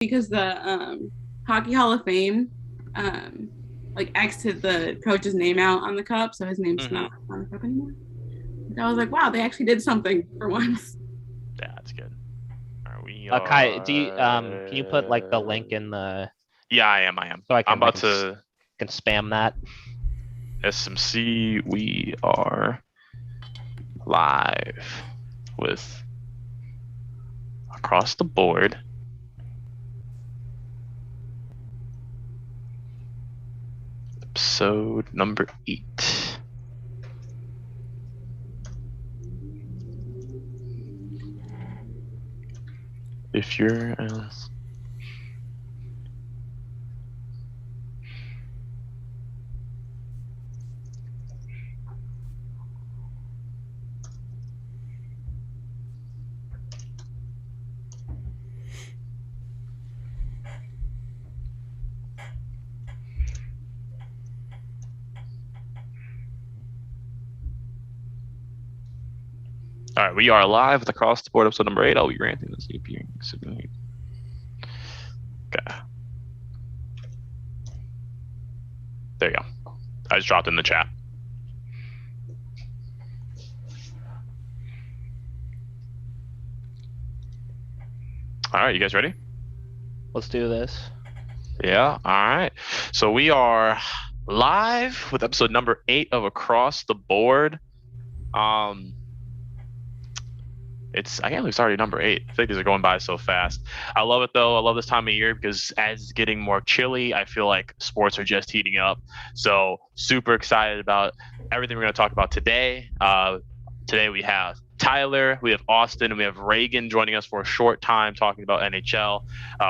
because the Hockey Hall of Fame like exited the coach's name out on the cup, so his name's not on the cup anymore. I was like, wow, they actually did something for once. Yeah, that's good. All right, Kai, can you put like the link in the? Yeah, I am. So I'm about to can spam that. SMC. We are live with Across the Board. Episode number 8. If you're all right, we are live with Across the Board, episode number 8. I'll be ranting this EP. Okay. There you go. I just dropped in the chat. All right, you guys ready? Let's do this. Yeah, all right. So we are live with episode number 8 of Across the Board. I can't believe it's already number 8. I think these are going by so fast. I love it though. I love this time of year because as it's getting more chilly, I feel like sports are just heating up. So super excited about everything we're going to talk about today. Today we have Tyler, we have Austin, and we have Reagan joining us for a short time talking about NHL.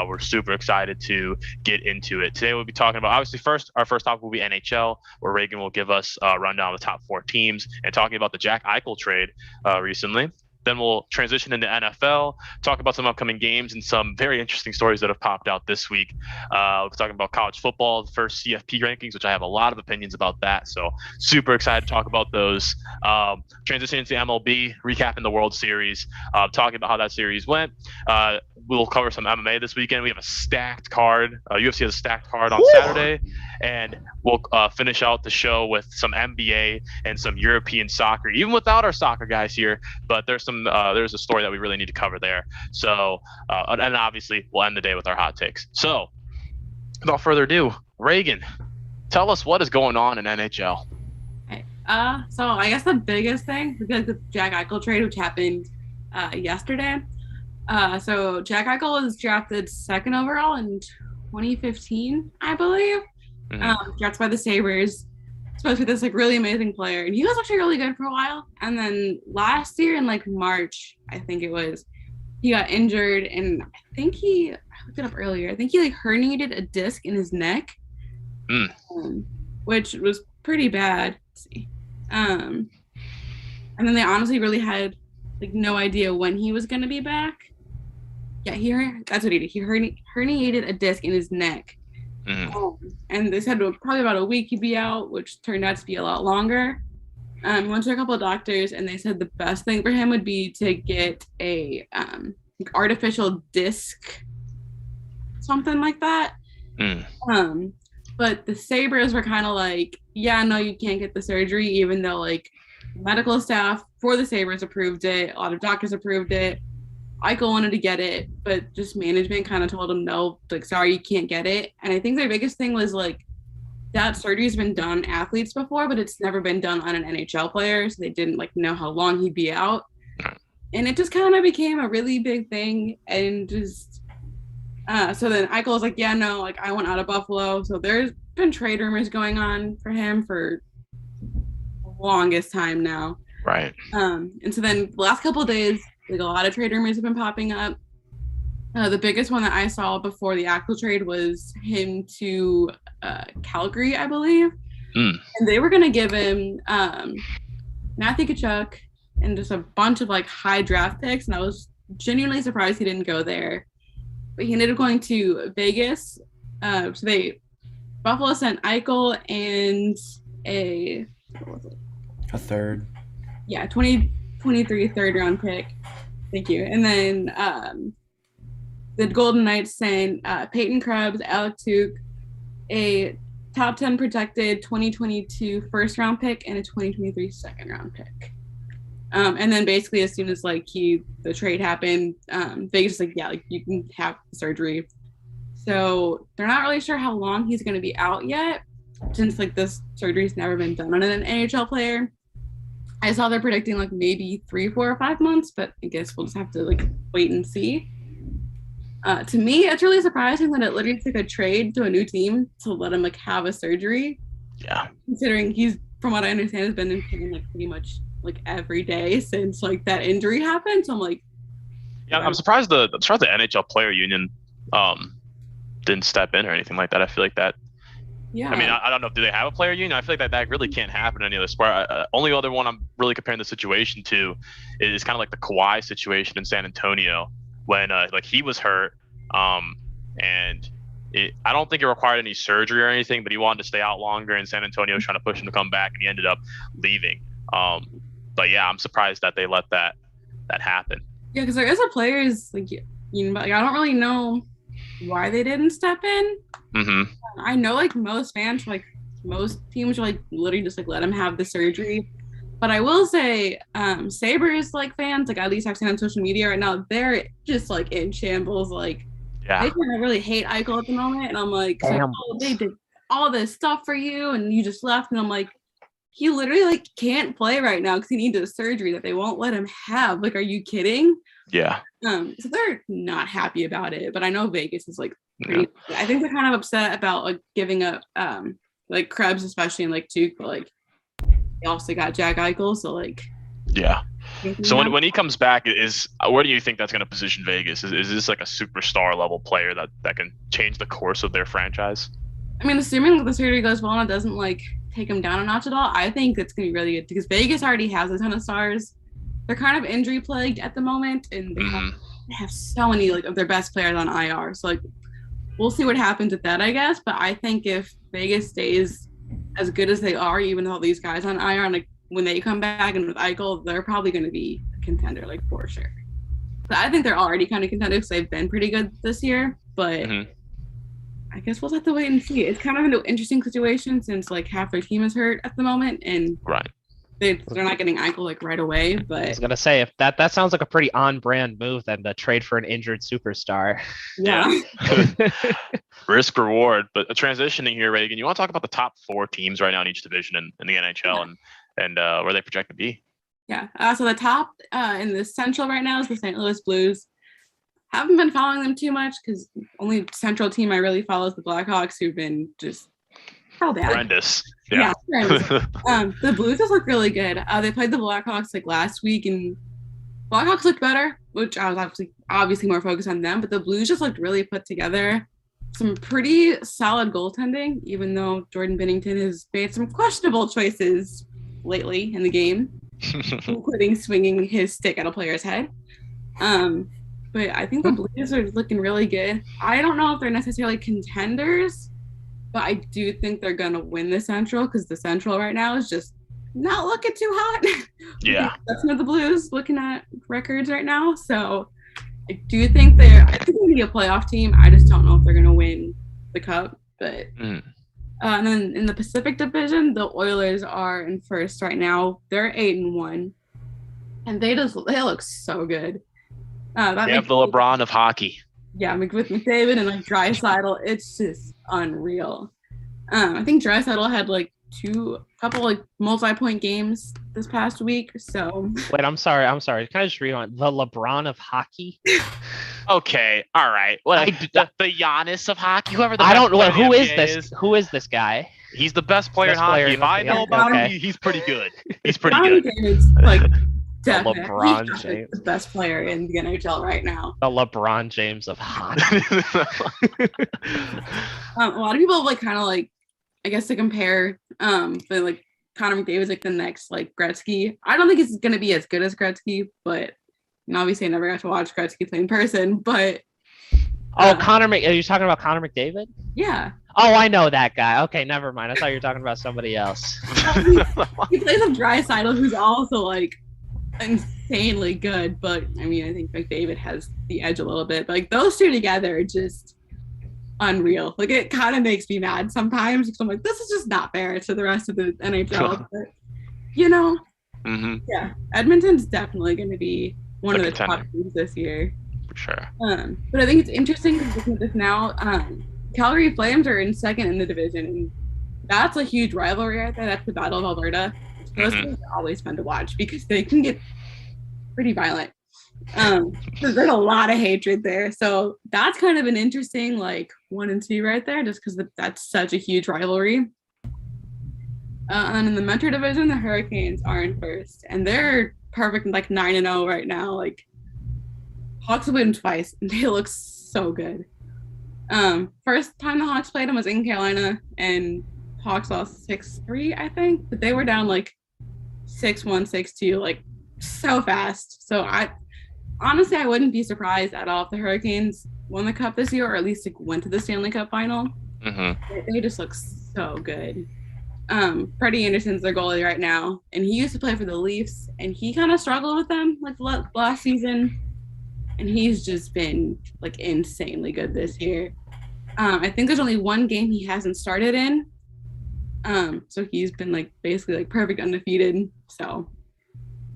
We're super excited to get into it. Today we'll be talking about, obviously, our first topic will be NHL, where Reagan will give us a rundown of the top 4 teams and talking about the Jack Eichel trade recently. Then we'll transition into NFL, talk about some upcoming games and some very interesting stories that have popped out this week. We're talking about college football, the first CFP rankings, which I have a lot of opinions about that. So super excited to talk about those. Transition into MLB, recapping the World Series, talking about how that series went. We'll cover some MMA this weekend. We have a stacked card. UFC has a stacked card on Saturday. And we'll finish out the show with some NBA and some European soccer, even without our soccer guys here. But there's a story that we really need to cover there. So, and obviously we'll end the day with our hot takes. So, without further ado, Reagan, tell us what is going on in NHL. Okay. So I guess the biggest thing is the Jack Eichel trade, which happened yesterday. So Jack Eichel was drafted 2nd overall in 2015, I believe. Drafted by the Sabres. Supposed to be this like really amazing player, and he was actually really good for a while. And then last year in like March, I think it was, he got injured, and I looked it up earlier. I think he like herniated a disc in his neck, which was pretty bad. Let's see. And then they honestly really had like no idea when he was gonna be back. Yeah, that's what he did. He herniated a disc in his neck. And they said probably about a week he'd be out, which turned out to be a lot longer. Went to a couple of doctors, and they said the best thing for him would be to get a artificial disc, something like that. But the Sabres were kind of like, yeah, no, you can't get the surgery, even though like medical staff for the Sabres approved it, a lot of doctors approved it. Eichel wanted to get it, but just management kind of told him no, like, sorry, you can't get it. And I think their biggest thing was like that surgery's been done on athletes before, but it's never been done on an NHL player, so they didn't like know how long he'd be out. And it just kind of became a really big thing. And just so then Eichel was like, yeah, no, like I want out of Buffalo. So there's been trade rumors going on for him for the longest time now. Right. And so then the last couple of days, like a lot of trade rumors have been popping up. The biggest one that I saw before the actual trade was him to Calgary, I believe. And they were going to give him Matthew Tkachuk and just a bunch of like high draft picks. And I was genuinely surprised he didn't go there. But he ended up going to Vegas. Buffalo sent Eichel and a third. Yeah, 2023 third round pick. Thank you. And then the Golden Knights saying Peyton Krebs, Alec Tuch, a top 10 protected 2022 first round pick and a 2023 second round pick. And then basically as soon as like the trade happened, Vegas like, yeah, like you can have surgery. So they're not really sure how long he's going to be out yet, since like this surgery's never been done on an NHL player. I saw they're predicting like maybe 3, 4, or 5 months, but I guess we'll just have to like wait and see. To me, it's really surprising that it literally took a trade to a new team to let him like have a surgery. Yeah. Considering he's, from what I understand, has been in pain like pretty much like every day since like that injury happened. So I'm like, yeah, I'm surprised the NHL player union didn't step in or anything like that. I feel like that. Yeah. I mean, I don't know. Do they have a player union? I feel like that really can't happen in any other sport. Only other one I'm really comparing the situation to is kind of like the Kawhi situation in San Antonio when like he was hurt, and I don't think it required any surgery or anything, but he wanted to stay out longer, and San Antonio was trying to push him to come back, and he ended up leaving. But yeah, I'm surprised that they let that happen. Yeah, because there is a players like I don't really know why they didn't step in. Mm-hmm. I know like most fans, like most teams, are like literally just like let him have the surgery. But I will say, Sabres like fans, like at least I've seen on social media right now, they're just like in shambles. Like they kind of really hate Eichel at the moment, and I'm like, oh, they did all this stuff for you, and you just left, and I'm like, he literally like can't play right now because he needs a surgery that they won't let him have. Like, are you kidding? Yeah. So they're not happy about it, but I know Vegas is like pretty. Yeah. I think they're kind of upset about like giving up, like Krebs especially, and like Tuch, but like they also got Jack Eichel, so like. Yeah. So when he comes back, where do you think that's going to position Vegas? Is this like a superstar level player that can change the course of their franchise? I mean, assuming that the surgery goes well and it doesn't like take him down a notch at all, I think it's going to be really good because Vegas already has a ton of stars. They're kind of injury plagued at the moment, and they have so many like of their best players on IR. So like, we'll see what happens with that, I guess. But I think if Vegas stays as good as they are, even though these guys on IR, like when they come back and with Eichel, they're probably going to be a contender, like for sure. But I think they're already kind of contenders because they've been pretty good this year. But I guess we'll have to wait and see. It's kind of an interesting situation since like half their team is hurt at the moment, and they're not getting Eichel like right away. But I was gonna say if that sounds like a pretty on-brand move than the trade for an injured superstar. Yeah. Risk reward. But transitioning here, Reagan, you want to talk about the top 4 teams right now in each division in the NHL and where they project to be? Yeah. So the top in the Central right now is the St. Louis Blues. Haven't been following them too much because only Central team I really follow is the Blackhawks, who've been just horrendous. Yeah, horrendous. The Blues just look really good. They played the Blackhawks like last week, and Blackhawks looked better, which I was obviously more focused on them. But the Blues just looked really put together. Some pretty solid goaltending, even though Jordan Binnington has made some questionable choices lately in the game, including swinging his stick at a player's head. But I think the Blues are looking really good. I don't know if they're necessarily contenders, but I do think they're going to win the Central because the Central right now is just not looking too hot. Yeah. That's not the Blues looking at records right now. So I do think they're going to be a playoff team. I just don't know if they're going to win the Cup. But and then in the Pacific Division, the Oilers are in first right now. They're 8-1. And they look so good. They have the LeBron of hockey. Yeah, with McDavid and like Draisaitl, it's just unreal. I think Draisaitl had like couple like multi-point games this past week. So wait, I'm sorry. Can I just rewind? The LeBron of hockey? Okay, all right. Well, the Giannis of hockey. I don't know who is this. Who is this guy? He's the best player in hockey. If I know about him, he's pretty good. He's pretty good. David's like definitely LeBron James, the best player in the NHL right now. The LeBron James of hockey. A lot of people like kind of like, I guess, to compare, but like Connor McDavid's like the next like Gretzky. I don't think he's gonna be as good as Gretzky, but obviously I never got to watch Gretzky play in person. But are you talking about Connor McDavid? Yeah. Oh, I know that guy. Okay, never mind. I thought you were talking about somebody else. He plays with Draisaitl, who's also like insanely good, but I mean, I think McDavid has the edge a little bit. But like those two together are just unreal. Like it kind of makes me mad sometimes because I'm like, this is just not fair to the rest of the NHL. But you know, yeah, Edmonton's definitely going to be one of the top teams this year. For sure. But I think it's interesting because looking at this now, Calgary Flames are in second in the division, and that's a huge rivalry right there. That's the Battle of Alberta. Those things are always fun to watch because they can get pretty violent. There's a lot of hatred there. So that's kind of an interesting 1 and 2 right there, just because that's such a huge rivalry. And in the Metro Division, the Hurricanes are in first, and they're perfect 9-0 right now. Hawks have won twice, and they look so good. First time the Hawks played them was in Carolina, and Hawks lost 6-3, I think, but they were down 6-1, 6-2, so fast. So I wouldn't be surprised at all if the Hurricanes won the cup this year, or at least went to the Stanley Cup final. They just look so good. Freddie Anderson's their goalie right now, and he used to play for the Leafs, and he kind of struggled with them last season, and he's just been insanely good this year. I think there's only one game he hasn't started in, so he's been basically perfect undefeated. So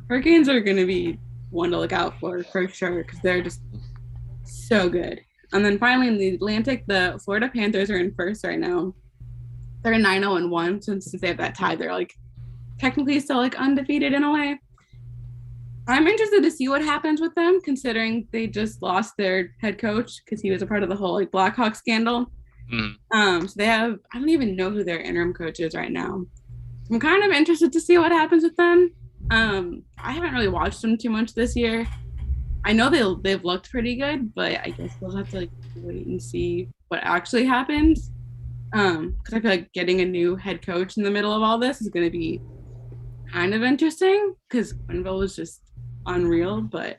Hurricanes are going to be one to look out for sure, because they're just so good. And then finally in the Atlantic, the Florida Panthers are in first right now. They're 9-0-1, since they have that tie, they're technically still undefeated in a way. I'm interested to see what happens with them, considering they just lost their head coach because he was a part of the whole Blackhawks scandal. So they have, I don't even know who their interim coach is right now. I'm kind of interested to see what happens with them. I haven't really watched them too much this year. I know they've looked pretty good, but I guess we'll have to wait and see what actually happens. Because I feel like getting a new head coach in the middle of all this is going to be kind of interesting, because Quenneville was just unreal. But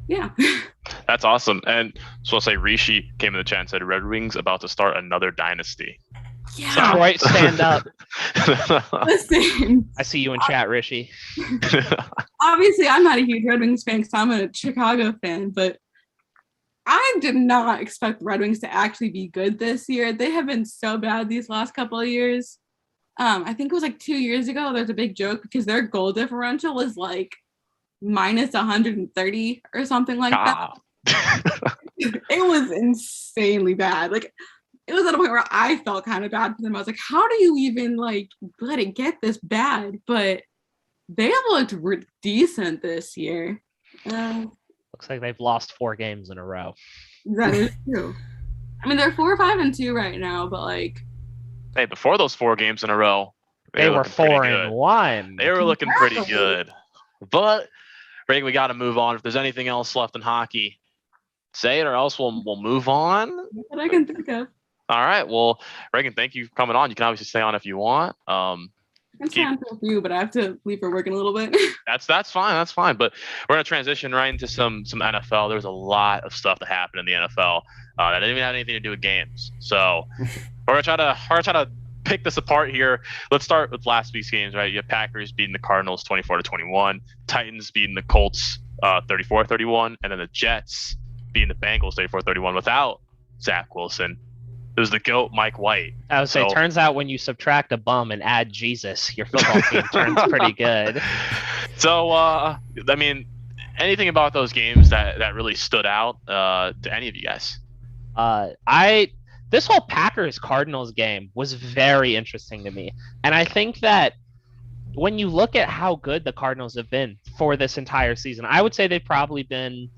yeah. That's awesome. And so I'll say Rishi came in the chat and said Red Wings about to start another dynasty. Yeah. Detroit, stand up. Listen. I see you in chat, Rishi. Obviously, I'm not a huge Red Wings fan because I'm a Chicago fan, but I did not expect the Red Wings to actually be good this year. They have been so bad these last couple of years. I think it was 2 years ago, there's a big joke because their goal differential was minus 130 or something like that. It was insanely bad. It was at a point where I felt kind of bad for them. I was like, how do you even let it get this bad? But they have looked decent this year. Looks like they've lost 4 games in a row. That is true. I mean, they're 4-5-2 right now, but hey, before those 4 games in a row, they were 4-1. They were looking pretty good. But Reagan, we got to move on. If there's anything else left in hockey, say it, or else we'll move on. What I can think of. All right. Well, Reagan, thank you for coming on. You can obviously stay on if you want. I can stay on for a few, but I have to leave for work in a little bit. That's fine. That's fine. But we're gonna transition right into some NFL. There's a lot of stuff that happened in the NFL that didn't even have anything to do with games. So we're gonna try to pick this apart here. Let's start with last week's games. Right, you have Packers beating the Cardinals 24-21, Titans beating the Colts 34-31, and then the Jets beating the Bengals 34-31 without Zach Wilson. It was the GOAT, Mike White. I would say, turns out when you subtract a bum and add Jesus, your football team turns pretty good. So, I mean, anything about those games that really stood out to any of you guys? This whole Packers-Cardinals game was very interesting to me. And I think that when you look at how good the Cardinals have been for this entire season, I would say they've probably been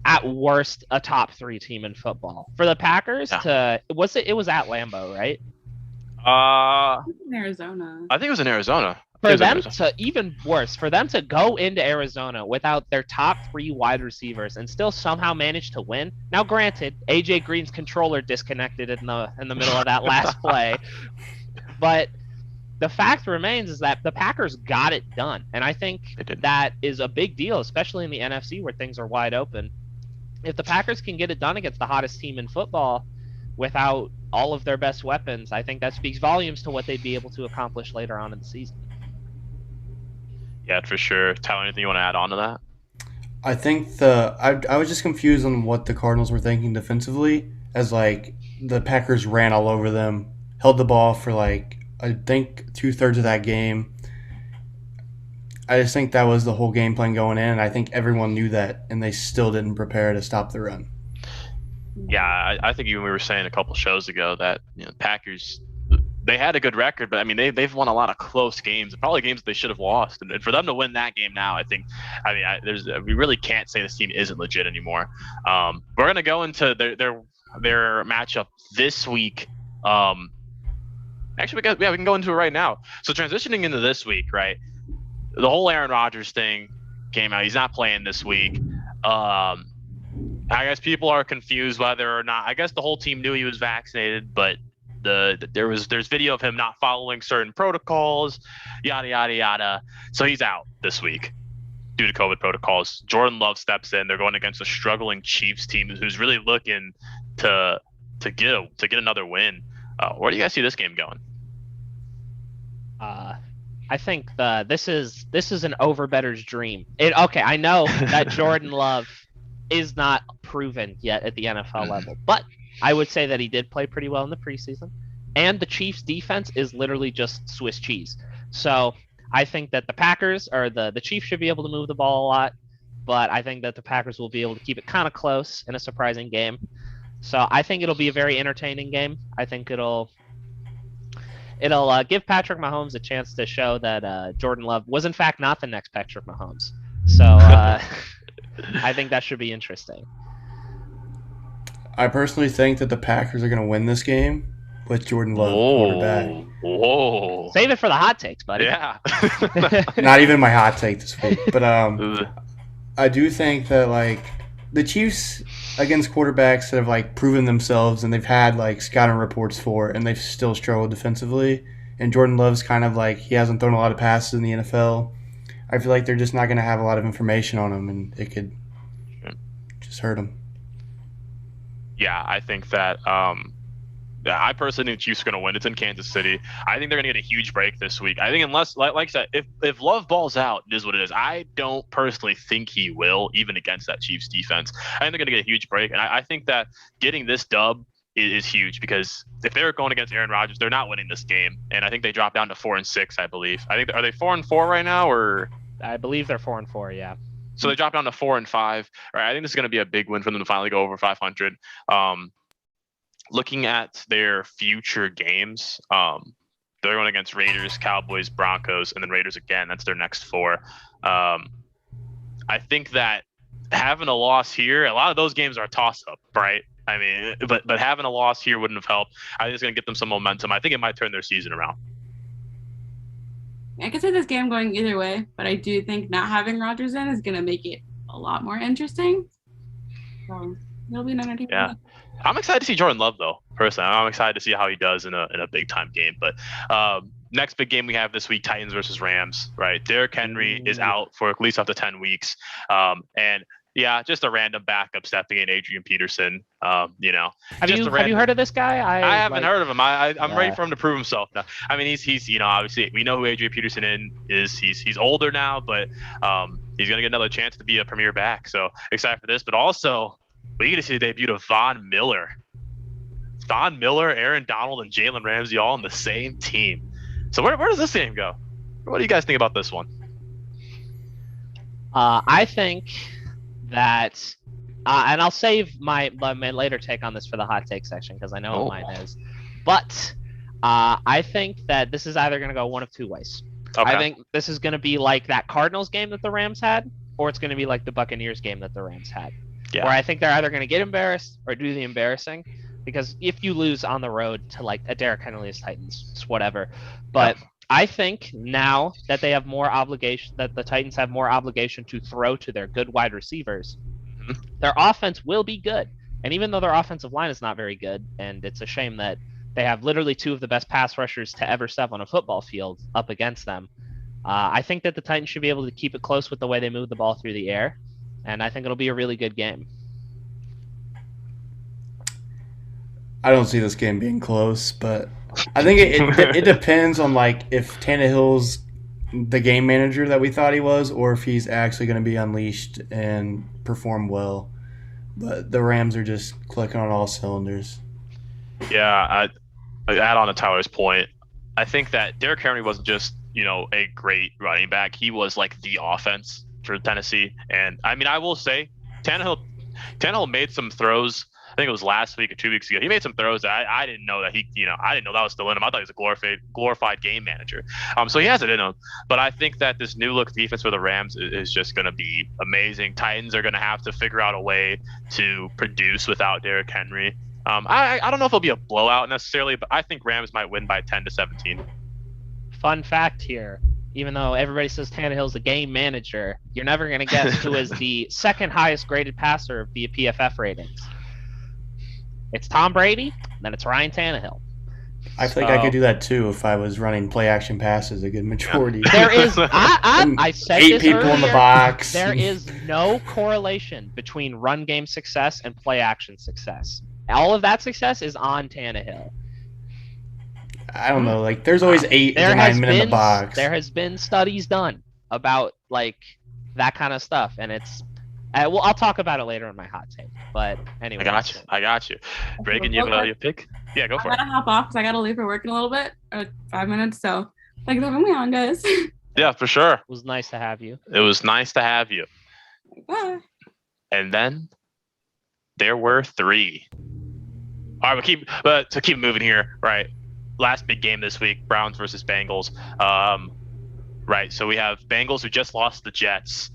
at worst a top 3 team in football. For the Packers it was at Lambeau, right? In Arizona. I think it was in Arizona. For them to even worse, for them to go into Arizona without their top 3 wide receivers and still somehow manage to win. Now, granted, AJ Green's controller disconnected in the middle of that last play, but the fact remains is that the Packers got it done, and I think that is a big deal, especially in the NFC where things are wide open. If the Packers can get it done against the hottest team in football without all of their best weapons, I think that speaks volumes to what they'd be able to accomplish later on in the season. Yeah, for sure. Tyler, anything you want to add on to that? I think I was just confused on what the Cardinals were thinking defensively, as like the Packers ran all over them, held the ball for like I think 2/3 of that game. I just think that was the whole game plan going in, and I think everyone knew that, and they still didn't prepare to stop the run. Yeah, I think even we were saying a couple shows ago that Packers, they had a good record, but I mean they've won a lot of close games, probably games that they should have lost, and for them to win that game now, we really can't say this team isn't legit anymore. We're gonna go into their matchup this week. Actually, we can go into it right now. So transitioning into this week, right? The whole Aaron Rodgers thing came out. He's not playing this week. I guess people are confused whether or not. I guess the whole team knew he was vaccinated, but there's video of him not following certain protocols, yada yada yada. So he's out this week due to COVID protocols. Jordan Love steps in. They're going against a struggling Chiefs team who's really looking to get another win. Where do you guys see this game going? I think this is an over-better's dream. I know that Jordan Love is not proven yet at the NFL level, but I would say that he did play pretty well in the preseason, and the Chiefs' defense is literally just Swiss cheese. So I think that the Packers or the Chiefs should be able to move the ball a lot, but I think that the Packers will be able to keep it kind of close in a surprising game. So I think it'll be a very entertaining game. I think it'll give Patrick Mahomes a chance to show that Jordan Love was in fact not the next Patrick Mahomes. So I think that should be interesting. I personally think that the Packers are going to win this game with Jordan Love quarterback. Whoa! Save it for the hot takes, buddy. Yeah. Not even my hot take this week, but I do think that like the Chiefs against quarterbacks that have like proven themselves and they've had like scouting reports for, and they've still struggled defensively. And Jordan Love's kind of like he hasn't thrown a lot of passes in the NFL. I feel like they're just not going to have a lot of information on him, and it could just hurt him. Yeah, I think that I personally think the Chiefs are going to win. It's in Kansas City. I think they're going to get a huge break this week. I think unless, like I said, if Love balls out, it is what it is. I don't personally think he will, even against that Chiefs defense. I think they're going to get a huge break, and I think that getting this dub is huge because if they're going against Aaron Rodgers, they're not winning this game, and I think they drop down to 4-6. I believe. Are they 4-4 right now, or? I believe they're 4-4. Yeah. So they drop down to 4-5. Right. I think this is going to be a big win for them to finally go over 500. Looking at their future games, they're going against Raiders, Cowboys, Broncos, and then Raiders again. That's their next 4. I think that having a loss here, a lot of those games are a toss-up, right? I mean, but having a loss here wouldn't have helped. I think it's going to get them some momentum. I think it might turn their season around. I could see this game going either way, but I do think not having Rodgers in is going to make it a lot more interesting. So it'll be an entertaining game. I'm excited to see Jordan Love, though, personally. I'm excited to see how he does in a big-time game. But next big game we have this week, Titans versus Rams, right? Derrick Henry is out for at least up to 10 weeks. And, yeah, just a random backup stepping in, Adrian Peterson. Have you heard of this guy? I haven't heard of him. I'm ready for him to prove himself now. I mean, he's obviously we know who Adrian Peterson is. He's older now, but he's gonna get another chance to be a premier back. So excited for this, but also we get to see the debut of Von Miller. Von Miller, Aaron Donald, and Jalen Ramsey all on the same team. So where does this game go? What do you guys think about this one? I think that, and I'll save my later take on this for the hot take section because I know what mine is. But I think that this is either going to go one of two ways. Okay. I think this is going to be like that Cardinals game that the Rams had, or it's going to be like the Buccaneers game that the Rams had. Yeah. Where I think they're either going to get embarrassed or do the embarrassing. Because if you lose on the road to like a Derrick Henry's Titans, it's whatever. But I think now that they have more obligation, that the Titans have more obligation to throw to their good wide receivers, their offense will be good. And even though their offensive line is not very good, and it's a shame that they have literally 2 of the best pass rushers to ever step on a football field up against them, I think that the Titans should be able to keep it close with the way they move the ball through the air. And I think it'll be a really good game. I don't see this game being close, but I think it depends on like if Tannehill's the game manager that we thought he was, or if he's actually going to be unleashed and perform well. But the Rams are just clicking on all cylinders. Yeah, I add on to Tyler's point. I think that Derrick Henry wasn't just, a great running back. He was like the offense for Tennessee. And I mean, I will say, Tannehill made some throws. I think it was last week or 2 weeks ago. He made some throws that I didn't know that I didn't know that was still in him. I thought he was a glorified game manager. So he has it in him. But I think that this new look defense for the Rams is just going to be amazing. Titans are going to have to figure out a way to produce without Derrick Henry. I don't know if it'll be a blowout necessarily, but I think Rams might win by 10-17. Fun fact here. Even though everybody says Tannehill's the game manager, you're never going to guess who is the second highest graded passer via PFF ratings. It's Tom Brady, then it's Ryan Tannehill. I think I could do that too if I was running play action passes a good majority. There is, I said 8 this people earlier, in the box. There is no correlation between run game success and play action success. All of that success is on Tannehill. I don't know. Like, there's always 8 to 9 men in the box. There has been studies done about like that kind of stuff, and it's. Well, I'll talk about it later in my hot take. But anyway, I got you. Reagan, you have your pick? Yeah, go for it. I gotta hop off because I gotta leave for work in a little bit, 5 minutes. So, thanks for having me on, guys. Yeah, for sure. It was nice to have you. It was nice to have you. Bye. And then there were 3. All right, but to keep moving here, right? Last big game this week, Browns versus Bengals. Right. So we have Bengals who just lost the Jets.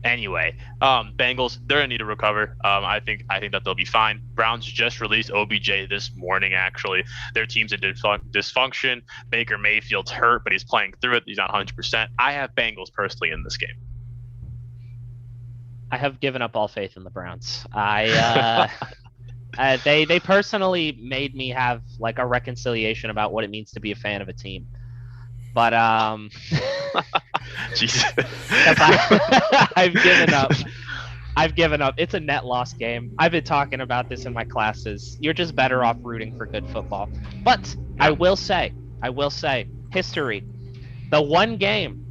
Anyway, Bengals, they're gonna need to recover. I think that they'll be fine. Browns just released OBJ this morning. Actually, their team's in dysfunction. Baker Mayfield's hurt, but he's playing through it. He's not 100%. I have Bengals personally in this game. I have given up all faith in the Browns. They personally made me have like a reconciliation about what it means to be a fan of a team. But Jesus. I've given up. It's a net loss game. I've been talking about this in my classes. You're just better off rooting for good football. But I will say, history. The one game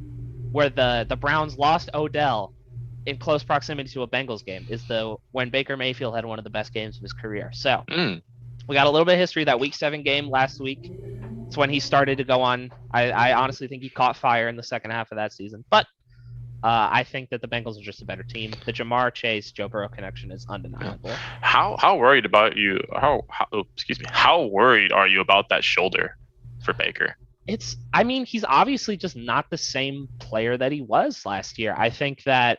where the Browns lost Odell in close proximity to a Bengals game is when Baker Mayfield had one of the best games of his career. So we got a little bit of history. That Week 7 game last week, it's when he started to go on. I honestly think he caught fire in the second half of that season. But I think that the Bengals are just a better team. The Jamar Chase, Joe Burrow connection is undeniable. How worried about you? How worried are you about that shoulder for Baker? He's obviously just not the same player that he was last year. I think that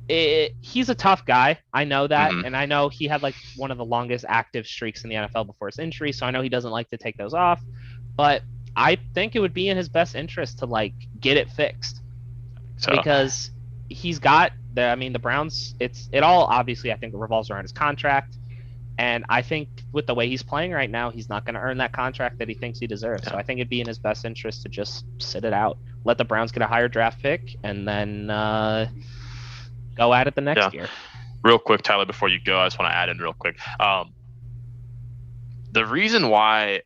he's a tough guy. I know that. And I know he had like one of the longest active streaks in the NFL before his injury. So I know he doesn't like to take those off, but I think it would be in his best interest to like get it fixed because he's got the Browns. It all obviously I think revolves around his contract. And I think with the way he's playing right now, he's not going to earn that contract that he thinks he deserves. So I think it'd be in his best interest to just sit it out, let the Browns get a higher draft pick, and then go at it the next year. Real quick, Tyler, before you go, I just want to add in real quick. The reason why,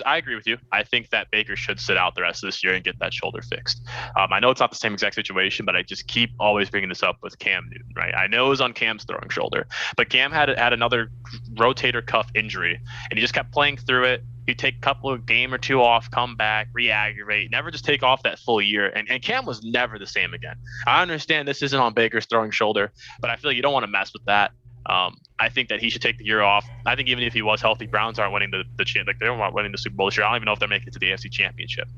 I agree with you. I think that Baker should sit out the rest of this year and get that shoulder fixed. I know it's not the same exact situation, but I just keep always bringing this up with Cam Newton, right? I know it was on Cam's throwing shoulder, but Cam had another rotator cuff injury, and he just kept playing through it. He'd take a couple of game or two off, come back, re-aggravate, never just take off that full year. And Cam was never the same again. I understand this isn't on Baker's throwing shoulder, but I feel like you don't want to mess with that. I think that he should take the year off. I think even if he was healthy, Browns aren't winning the they aren't winning the Super Bowl this year. I don't even know if they're making it to the AFC Championship,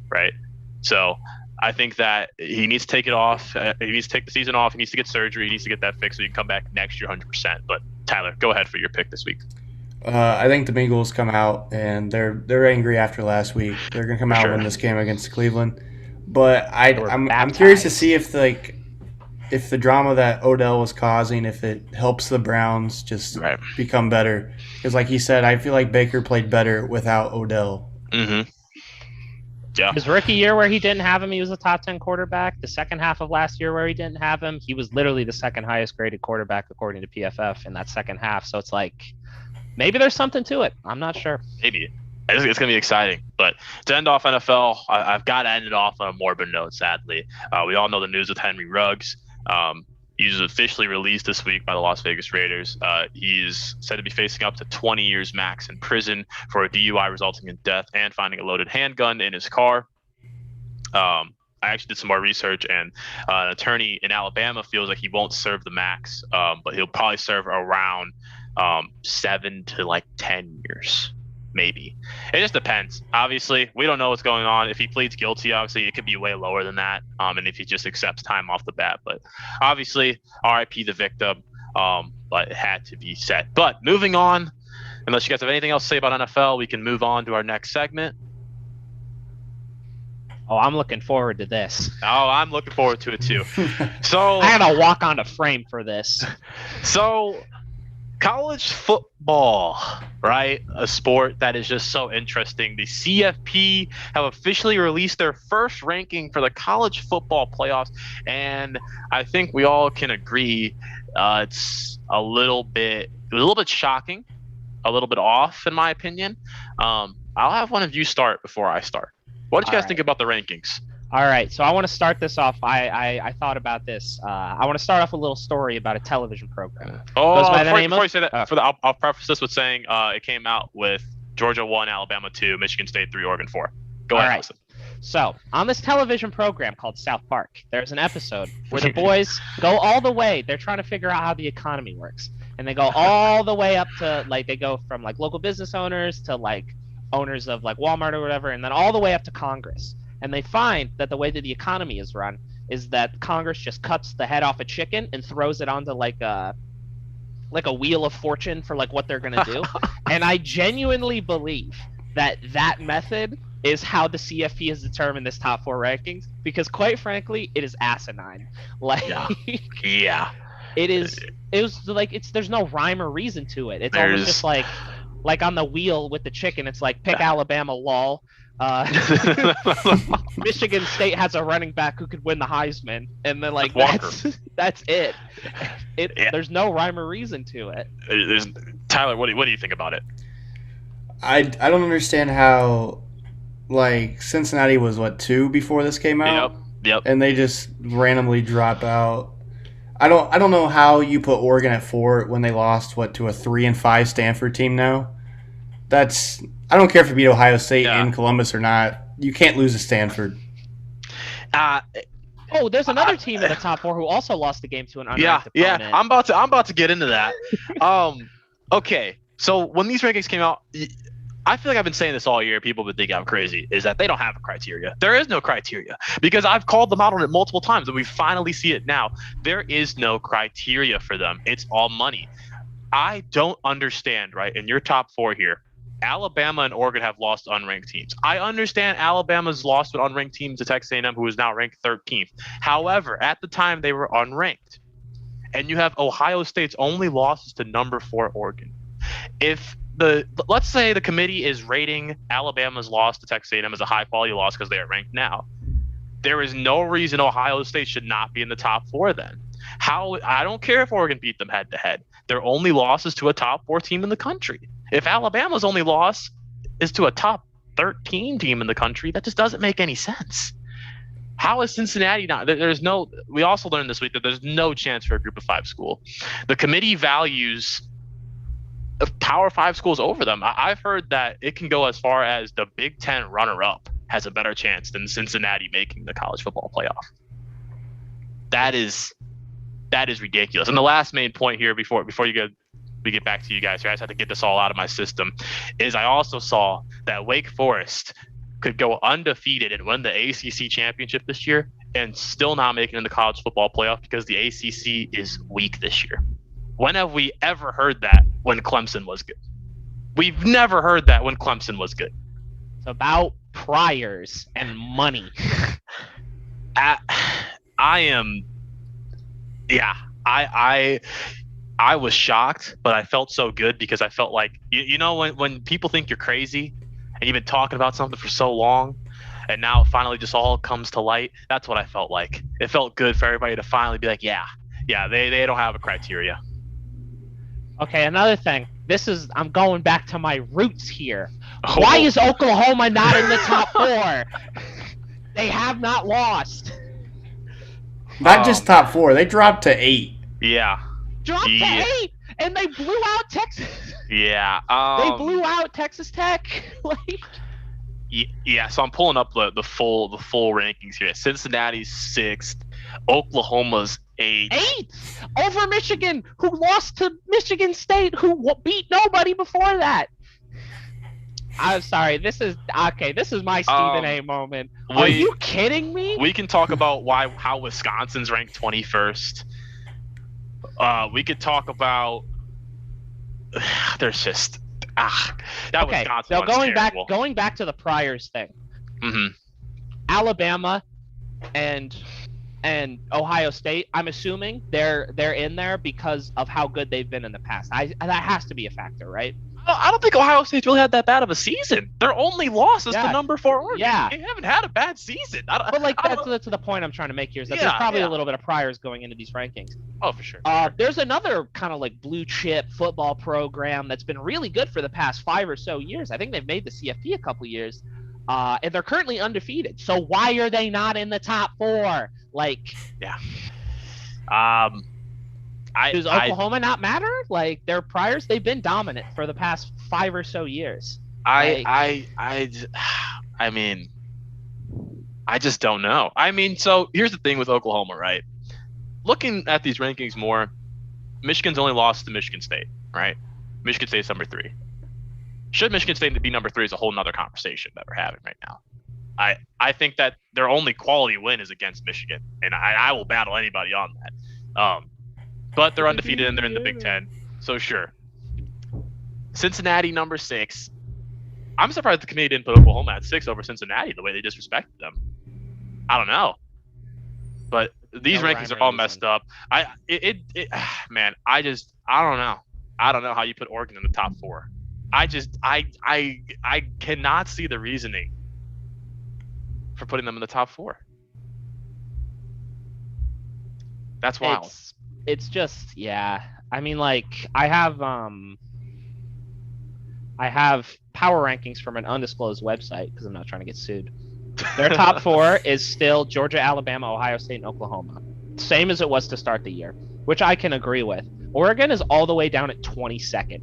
right? So I think that he needs to take it off. He needs to take the season off. He needs to get surgery. He needs to get that fixed so he can come back next year 100%. But Tyler, go ahead for your pick this week. I think the Bengals come out and they're angry after last week. They're gonna come out and win this game against Cleveland. But I'm curious to see if the drama that Odell was causing, if it helps the Browns just become better. Because like he said, I feel like Baker played better without Odell. Mm-hmm. Yeah. His rookie year where he didn't have him, he was a top 10 quarterback. The second half of last year where he didn't have him, he was literally the second highest graded quarterback according to PFF in that second half. So it's like maybe there's something to it. I'm not sure. Maybe. It's going to be exciting. But to end off NFL, I've got to end it off on a morbid note, sadly. We all know the news with Henry Ruggs. He's officially released this week by the Las Vegas Raiders. He's said to be facing up to 20 years max in prison for a DUI resulting in death and finding a loaded handgun in his car. I actually did some more research, and an attorney in Alabama feels like he won't serve the max, but he'll probably serve around 7 to 10 years. Maybe. It just depends. Obviously, we don't know what's going on. If he pleads guilty, obviously, it could be way lower than that. And if he just accepts time off the bat. But obviously, RIP the victim. But it had to be said. But moving on, unless you guys have anything else to say about NFL, we can move on to our next segment. Oh, I'm looking forward to this. Oh, I'm looking forward to it too. So I gotta walk on a frame for this. So college football, right? A sport that is just so interesting. The CFP have officially released their first ranking for the college football playoffs, and I think we all can agree it's a little bit shocking, a little bit off, in my opinion. I'll have one of you start before I start. What did you guys think about the rankings? All right, so I want to start this off. I thought about this. I want to start off with a little story about a television program. Before you say that, I'll preface this with saying it came out with Georgia 1, Alabama 2, Michigan State 3, Oregon 4. Go ahead, Allison. So, on this television program called South Park, there's an episode where the boys go all the way. They're trying to figure out how the economy works. And they go all the way up to, they go from, local business owners to, owners of, Walmart or whatever, and then all the way up to Congress. And they find that the way that the economy is run is that Congress just cuts the head off a chicken and throws it onto a wheel of fortune for what they're gonna do. And I genuinely believe that method is how the CFP has determined this top 4 rankings, because quite frankly, it is asinine. Yeah. It is. It was there's no rhyme or reason to it. It's almost just like on the wheel with the chicken. It's pick Alabama, lol. Michigan State has a running back who could win the Heisman, and then that's it. There's no rhyme or reason to it. Tyler, what do you think about it? I don't understand how Cincinnati was 2 before this came out. Yep. And they just randomly drop out. I don't know how you put Oregon at 4 when they lost to a 3-5 Stanford team now. I don't care if you beat Ohio State in Columbus or not. You can't lose to Stanford. There's another team in the top 4 who also lost the game to an unranked opponent. Yeah. I'm about to get into that. Okay. So when these rankings came out, I feel like I've been saying this all year. People would think I'm crazy. Is that they don't have a criteria? There is no criteria, because I've called them out on it multiple times, and we finally see it now. There is no criteria for them. It's all money. I don't understand. Right, in your top 4 here, Alabama and Oregon have lost to unranked teams. I understand Alabama's lost to an unranked team to Texas A&M, who is now ranked 13th. However, at the time they were unranked. And you have Ohio State's only losses to number 4 Oregon. If let's say the committee is rating Alabama's loss to Texas A&M as a high quality loss because they are ranked now, there is no reason Ohio State should not be in the top 4 then. I don't care if Oregon beat them head to head. Their only loss is to a top 4 team in the country. If Alabama's only loss is to a top 13 team in the country, that just doesn't make any sense. How is Cincinnati not? We also learned this week that there's no chance for a group of 5 school. The committee values Power 5 schools over them. I've heard that it can go as far as the Big Ten runner-up has a better chance than Cincinnati making the college football playoff. That is ridiculous. And the last main point here before we get back to you guys here, I just have to get this all out of my system, is I also saw that Wake Forest could go undefeated and win the ACC championship this year and still not make it in the college football playoff because the ACC is weak this year. When have we ever heard that when Clemson was good? We've never heard that when Clemson was good. It's about priors and money. I was shocked, but I felt so good because I felt like, when people think you're crazy and you've been talking about something for so long and now it finally just all comes to light, that's what I felt like. It felt good for everybody to finally be like, they don't have a criteria. Okay, another thing. I'm going back to my roots here. Why is Oklahoma not in the top 4? They have not lost. Not just top 4. They dropped to 8. Yeah. Dropped to 8, and they blew out Texas. Yeah. They blew out Texas Tech. Like. Yeah. So I'm pulling up the full rankings here. Cincinnati's 6th. Oklahoma's 8th. 8th over Michigan, who lost to Michigan State, who beat nobody before that. I'm sorry. This is my Stephen A. moment. Are you kidding me? We can talk about how Wisconsin's ranked 21st. We could talk about. There's just okay. Wisconsin So terrible. going back to the priors thing. Mm-hmm. Alabama and Ohio State, I'm assuming they're in there because of how good they've been in the past. That has to be a factor, right? I don't think Ohio State's really had that bad of a season. Their only loss is the number 4 Oregon. Yeah. They haven't had a bad season. But that's the point I'm trying to make here is that there's probably a little bit of priors going into these rankings. Oh, for sure. There's another kind of like blue chip football program that's been really good for the past 5 or so years. I think they've made the CFP a couple years. And they're currently undefeated. So why are they not in the top 4? Like, yeah. Does Oklahoma not matter? Like, their priors, they've been dominant for the past 5 or so years. I mean, I just don't know. I mean, so here's the thing with Oklahoma, right? Looking at these rankings more, Michigan's only lost to Michigan State, right? Michigan State's number 3. Should Michigan State be number 3 is a whole nother conversation that we're having right now. I think that their only quality win is against Michigan, and I will battle anybody on that. But they're undefeated and they're in the Big Ten, so sure. Cincinnati number 6. I'm surprised the committee didn't put Oklahoma at 6 over Cincinnati the way they disrespected them. I don't know, but these rankings are all messed up. Man, I don't know. I don't know how you put Oregon in the top 4. I cannot see the reasoning for putting them in the top 4. That's wild. It's just, yeah. I mean, like, I have power rankings from an undisclosed website because I'm not trying to get sued. Their top 4 is still Georgia, Alabama, Ohio State, and Oklahoma. Same as it was to start the year, which I can agree with. Oregon is all the way down at 22nd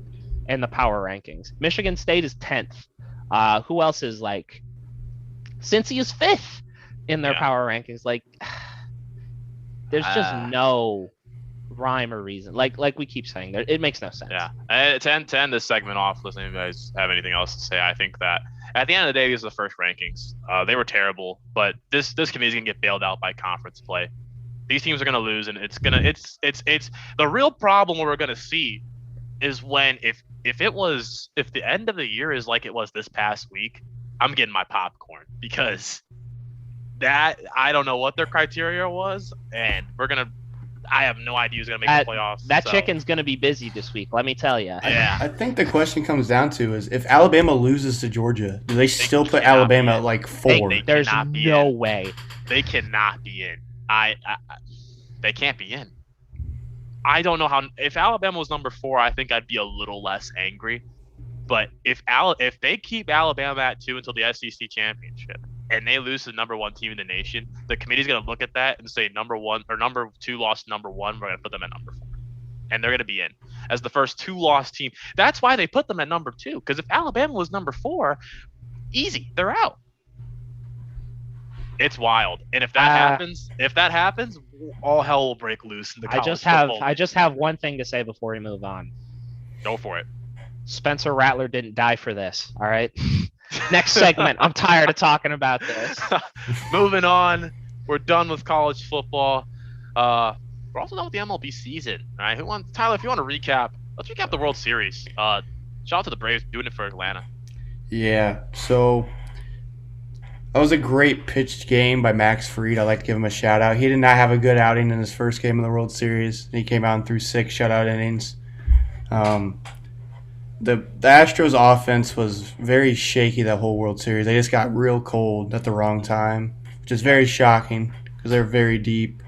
in the power rankings. Michigan State is 10th. Who else is like? Cincy is 5th in their power rankings. Like, there's just no rhyme or reason. Like we keep saying, it makes no sense. Yeah. To end this segment off, listen, if you guys have anything else to say, I think that at the end of the day, these are the first rankings. They were terrible, but this committee is gonna get bailed out by conference play. These teams are gonna lose, and it's the real problem we're gonna see is when if the end of the year is like it was this past week, I'm getting my popcorn because that I don't know what their criteria was, and I have no idea who's gonna make the playoffs. That chicken's gonna be busy this week, let me tell you. Yeah. I think the question comes down to is if Alabama loses to Georgia, do they still put Alabama at like 4? There's no way. They cannot be in. They can't be in. I don't know how. If Alabama was number 4, I think I'd be a little less angry. But if they keep Alabama at 2 until the SEC championship, and they lose to the number 1 team in the nation, the committee's gonna look at that and say number 2 lost number 1. We're gonna put them at number 4, and they're gonna be in as the first 2-loss team. That's why they put them at number 2. Because if Alabama was number 4, they're out. It's wild, and if that happens, all hell will break loose in the college football. I just have one thing to say before we move on. Go for it. Spencer Rattler didn't die for this. All right. Next segment. I'm tired of talking about this. Moving on. We're done with college football. We're also done with the MLB season. All right. Tyler, if you want to recap, let's recap the World Series. Shout out to the Braves doing it for Atlanta. Yeah. So that was a great pitched game by Max Fried. I'd like to give him a shout out. He did not have a good outing in his first game of the World Series. He came out and threw 6 shutout innings. The Astros offense was very shaky that whole World Series. They just got real cold at the wrong time, which is very shocking because they're very deep.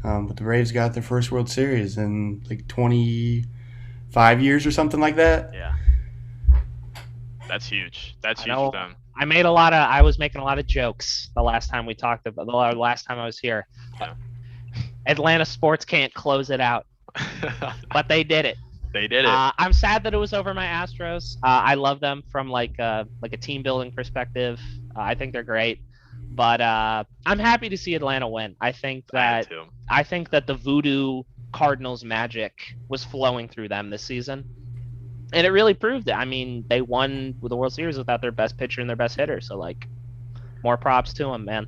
But the Braves got their first World Series in like 25 years or something like that. Yeah. That's huge. That's I huge know. for them. I was making a lot of jokes the last time we talked about the last time I was here. Yeah. Atlanta sports can't close it out, but they did it. They did it. I'm sad that it was over my Astros. I love them from like a team building perspective. I think they're great, but I'm happy to see Atlanta win. I think that the voodoo Cardinals magic was flowing through them this season, and it really proved it. I mean, they won the World Series without their best pitcher and their best hitter, so like, more props to them, man.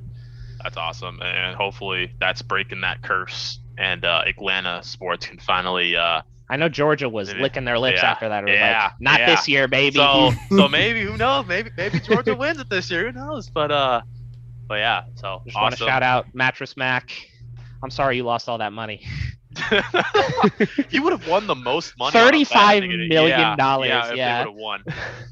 That's awesome, and hopefully that's breaking that curse, and Atlanta sports can finally. I know Georgia was licking their lips after that. Like, not yeah. this year, baby. So maybe, who knows? Maybe Georgia wins it this year. Who knows? But yeah. So just awesome. Want to shout out Mattress Mac. I'm sorry you lost all that money. He would have won the most money. $35 million. Yeah, if they would have won.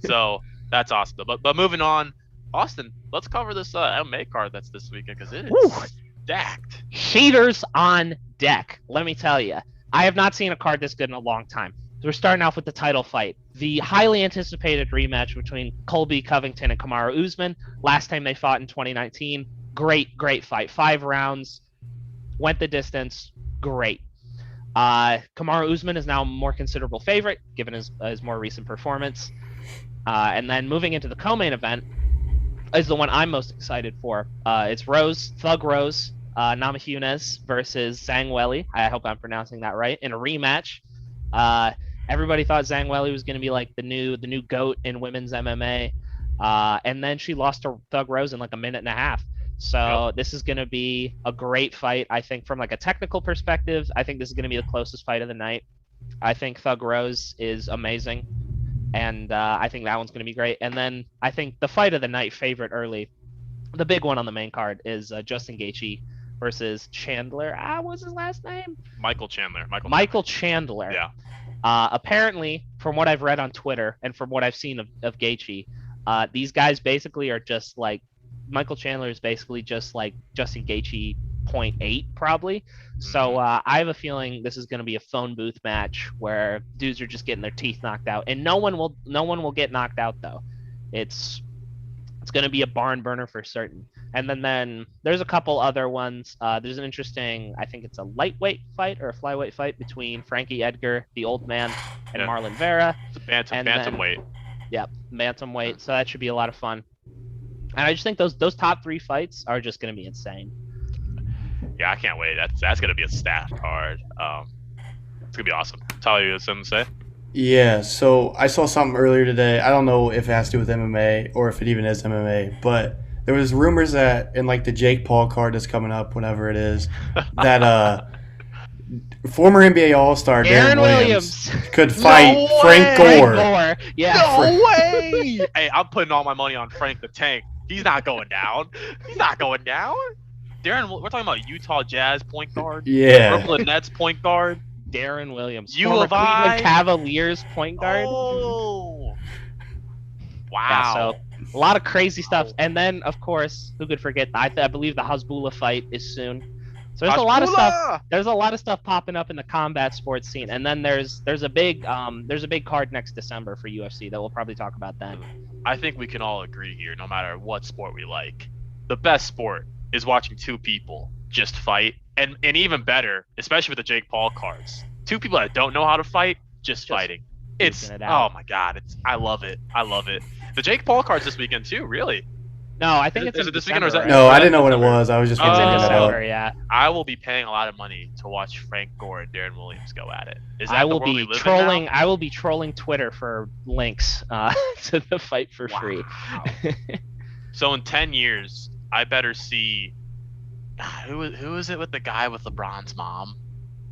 So that's awesome. But moving on, Austin, let's cover this MMA card that's this weekend because it is stacked. Heaters on deck. Let me tell you. I have not seen a card this good in a long time. So we're starting off with the title fight. The highly anticipated rematch between Colby Covington and Kamaru Usman. Last time they fought in 2019. Great fight. 5 rounds. Went the distance. Great. Kamaru Usman is now a more considerable favorite, given his more recent performance. And then moving into the co-main event is the one I'm most excited for. It's Thug Rose, Namajunas versus Zhang Weili. I hope I'm pronouncing that right. In a rematch. Everybody thought Zhang Weili was going to be like the new GOAT in women's MMA. And then she lost to Thug Rose in like a minute and a half. So this is going to be a great fight. I think from like a technical perspective, I think this is going to be the closest fight of the night. I think Thug Rose is amazing. And I think that one's going to be great. And then I think the fight of the night favorite early, the big one on the main card is Justin Gaichi versus Chandler. What's his last name? Michael Chandler. Michael Chandler. Yeah. Apparently, from what I've read on Twitter and from what I've seen of Gaichi, these guys basically are just like, Michael Chandler is basically just like Justin Gaichi 0.8 probably. So I have a feeling this is going to be a phone booth match where dudes are just getting their teeth knocked out, and no one will get knocked out though. It's going to be a barn burner for certain. And then there's a couple other ones. There's an interesting, I think it's a lightweight fight or a flyweight fight between Frankie Edgar, the old man, and Marlon Vera. It's a bantamweight. Yep, bantamweight. So that should be a lot of fun. And I just think those top 3 fights are just going to be insane. Yeah, I can't wait. That's going to be a stacked card. It's going to be awesome. Tyler, you have something to say? Yeah, so I saw something earlier today. I don't know if it has to do with MMA or if it even is MMA, but there was rumors that in like the Jake Paul card that's coming up, whatever it is, that former NBA All-Star Darren Williams could fight Frank Gore. Yeah. No way! Hey, I'm putting all my money on Frank the Tank. He's not going down. Darren, we're talking about Utah Jazz point guard. Yeah. Brooklyn Nets point guard. Darren Williams. Former Cleveland Cavaliers point guard. Oh. Wow. Yeah, so a lot of crazy stuff. And then, of course, who could forget? I believe the Hasbulla fight is soon. So there's a lot of stuff. There's a lot of stuff popping up in the combat sports scene. And then there's a big card next December for UFC that we'll probably talk about then. I think we can all agree here, no matter what sport we like, the best sport is watching 2 people just fight. And even better, especially with the Jake Paul cards, 2 people that don't know how to fight, just fighting. It's oh my god, I love it. The Jake Paul cards this weekend too, really. No, I think is it's it this weekend or is that? right? No, I didn't know what it was. I was just It's in looking that up. December, yeah. I will be paying a lot of money to watch Frank Gore and Darren Williams go at it. Is that I will the world we be live trolling. in now? I will be trolling Twitter for links to the fight for free. So in 10 years, I better see who is it with the guy with LeBron's mom?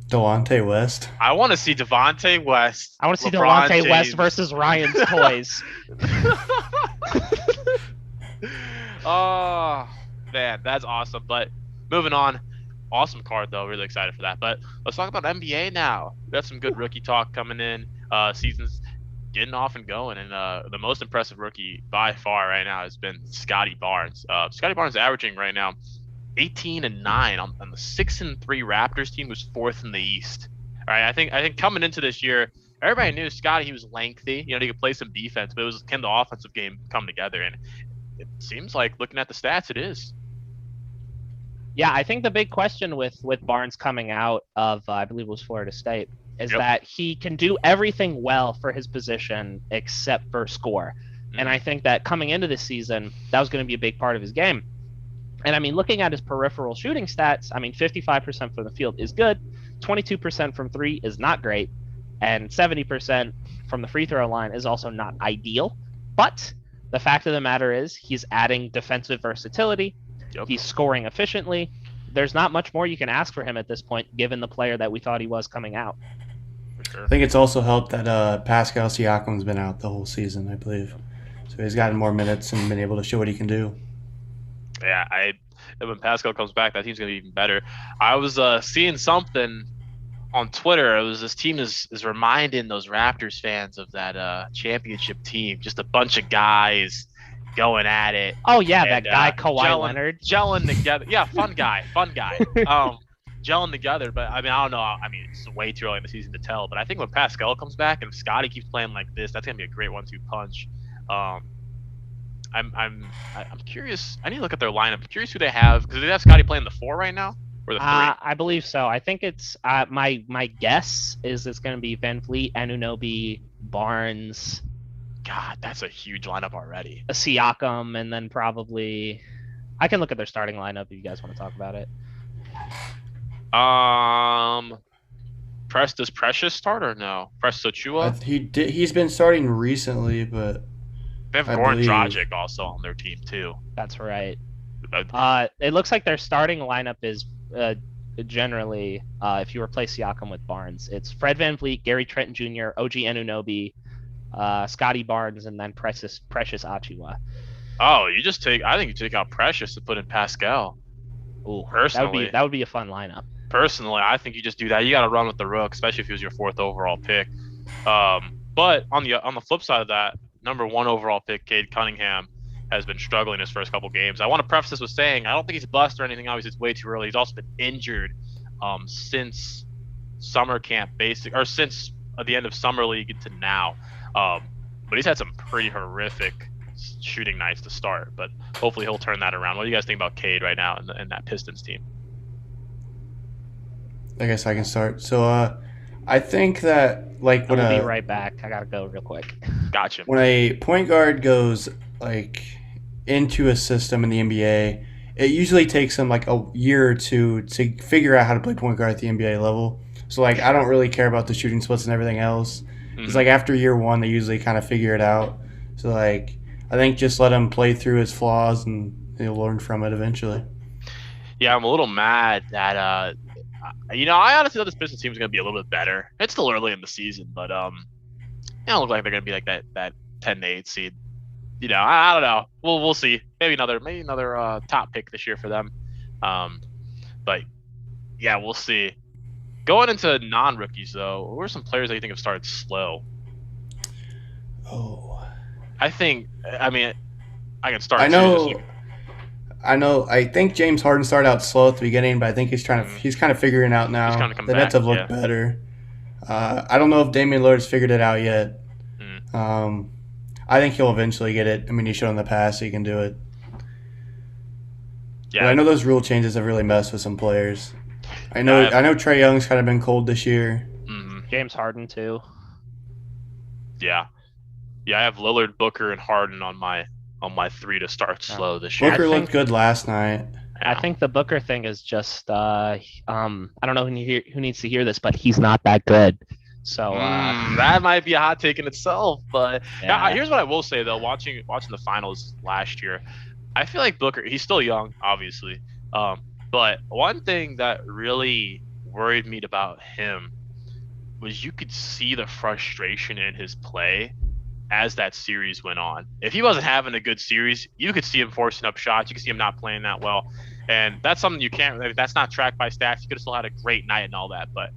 Delonte West. I want to see Devontae West. I want to see LeBron Delonte West James. versus Ryan's Toys. Oh man, that's awesome. But moving on, awesome card though. Really excited for that. But let's talk about NBA now. We got some good rookie talk coming in. Season's getting off and going, and the most impressive rookie by far right now has been Scottie Barnes. Scottie Barnes is averaging right now 18-9 on the 6-3 Raptors team, who's 4th in the East. All right, I think coming into this year, everybody knew Scottie, he was lengthy. He could play some defense, but it was, can the offensive game come together? And it seems like, looking at the stats, it is. Yeah, I think the big question with Barnes coming out of, I believe it was Florida State, is that he can do everything well for his position except for score. And I think that coming into this season, that was going to be a big part of his game. And I mean, looking at his peripheral shooting stats, I mean, 55% from the field is good, 22% from three is not great, and 70% from the free throw line is also not ideal. But the fact of the matter is, he's adding defensive versatility. He's scoring efficiently. There's not much more you can ask for him at this point, given the player that we thought he was coming out. For sure. I think it's also helped that Pascal Siakam's been out the whole season, I believe. So he's gotten more minutes and been able to show what he can do. Yeah, when Pascal comes back, that team's going to be even better. I was seeing something on Twitter. It was this team is reminding those Raptors fans of that championship team. Just a bunch of guys going at it. Oh, yeah, that guy Kawhi Leonard. Gelling together. Yeah, fun guy. Gelling together. But, I mean, I don't know. I mean, it's way too early in the season to tell. But I think when Pascal comes back and if Scottie keeps playing like this, that's going to be a great 1-2 punch. I'm curious. I need to look at their lineup. I'm curious who they have, because they have Scottie playing the 4 right now, or the 3. I believe so. I think it's my guess is it's going to be Van Vliet, Anunoby, Barnes. God, that's a huge lineup already. A Siakam, and then probably I can look at their starting lineup if you guys want to talk about it. Does Precious start or no? Precious Ochoa? He's been starting recently, but they have Goran Dragic also on their team too. That's right. It looks like their starting lineup is generally, if you replace Siakam with Barnes, it's Fred VanVleet, Gary Trent Jr., OG Anunoby, Scottie Barnes, and then Precious Achiuwa. Oh, I think you take out Precious to put in Pascal. Ooh, personally, that would be a fun lineup. Personally, I think you just do that. You got to run with the rook, especially if he was your 4th overall pick. But on the flip side of that, number 1 overall pick, Cade Cunningham, has been struggling his first couple games. I want to preface this with saying I don't think he's bust or anything. Obviously, it's way too early. He's also been injured since summer camp, or since the end of summer league into now. But he's had some pretty horrific shooting nights to start. But hopefully he'll turn that around. What do you guys think about Cade right now in that Pistons team? I guess I can start. So I think that when I'll be right back. I gotta go real quick. Gotcha. When a point guard goes into a system in the NBA, it usually takes them a year or two to figure out how to play point guard at the NBA level. So I don't really care about the shooting splits and everything else. Mm-hmm. It's after year 1 they usually kind of figure it out. So I think just let him play through his flaws and he'll learn from it eventually. Yeah, I'm a little mad that I honestly thought this Pistons team is going to be a little bit better. It's still early in the season, but it don't look like they're going to be like that 10-8 seed. I don't know. We'll see. Maybe another top pick this year for them. But yeah, we'll see. Going into non-rookies though, who are some players that you think have started slow? Oh, I can start. I know. I think James Harden started out slow at the beginning, but I think he's kind of figuring it out now. He's trying to come the Nets have looked better. I don't know if Damian Lillard's figured it out yet. I think he'll eventually get it. I mean, he showed in the past he can do it. Yeah, but I know those rule changes have really messed with some players. I know Trae Young's kind of been cold this year. Mm-hmm. James Harden too. Yeah, I have Lillard, Booker, and Harden on my 3 to start slow this year. Booker looked good last night. I think the Booker thing is just I don't know who needs to hear this, but he's not that good. So that might be a hot take in itself. But here's what I will say though: watching the finals last year, I feel like Booker. He's still young, obviously. But one thing that really worried me about him was you could see the frustration in his play as that series went on. If he wasn't having a good series, you could see him forcing up shots. You could see him not playing that well. And that's something you can't – that's not tracked by stats. He could have still had a great night and all that. But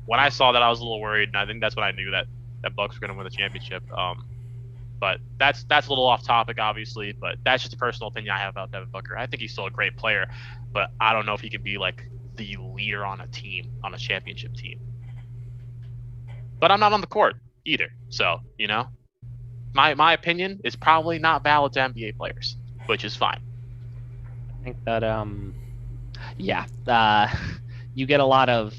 when I saw that, I was a little worried, and I think that's when I knew that Bucks were going to win the championship. But that's a little off topic, obviously. But that's just a personal opinion I have about Devin Booker. I think he's still a great player, but I don't know if he can be like the leader on a team, on a championship team. But I'm not on the court, either. So, my opinion is probably not valid to NBA players, which is fine. I think that you get a lot of